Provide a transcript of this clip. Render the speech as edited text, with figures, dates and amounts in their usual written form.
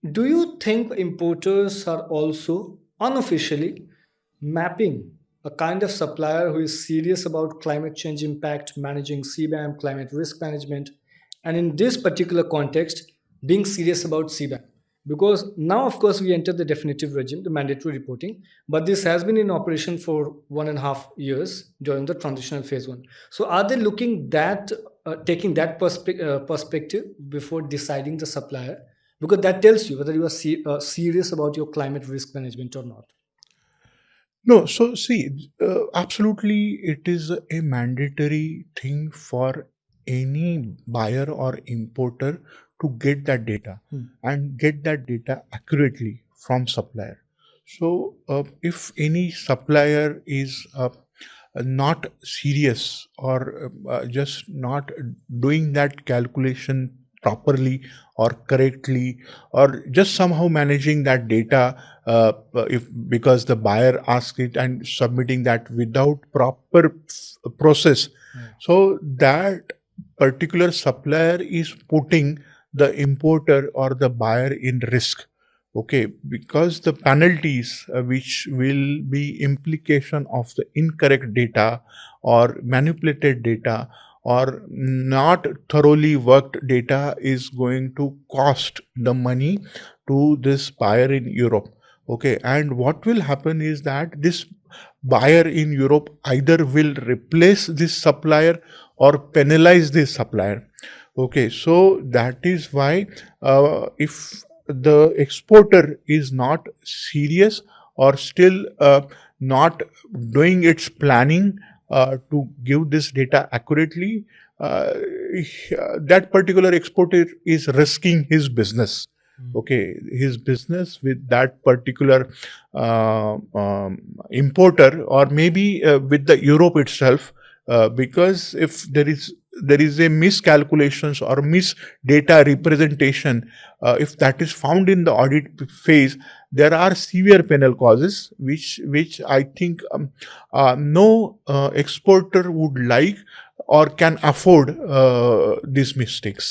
Do you think importers are also unofficially mapping a kind of supplier who is serious about climate change impact, managing CBAM, climate risk management, and in this particular context, being serious about CBAM? Because now, of course, we enter the definitive regime, the mandatory reporting, but this has been in operation for 1.5 years during the transitional phase one. So, are they looking that, taking that perspective before deciding the supplier? Because that tells you whether you are serious about your climate risk management or not. No, so see, absolutely, it is a mandatory thing for any buyer or importer to get that data Hmm. and get that data accurately from supplier. So, if any supplier is not serious or just not doing that calculation properly or correctly, or just somehow managing that data, if because the buyer asked it, and submitting that without proper process, Hmm. so that particular supplier is putting the importer or the buyer in risk. Okay, because the penalties which will be implication of the incorrect data or manipulated data or not thoroughly worked data is going to cost the money to this buyer in Europe. Okay, and what will happen is that this buyer in Europe either will replace this supplier or penalize this supplier. Okay, so that is why if the exporter is not serious or still not doing its planning to give this data accurately, that particular exporter is risking his business. Hmm. Okay, his business with that particular importer, or maybe with the Europe itself, because if there is a miscalculations or mis data representation, if that is found in the audit phase, there are severe penal causes which I think no exporter would like or can afford these mistakes.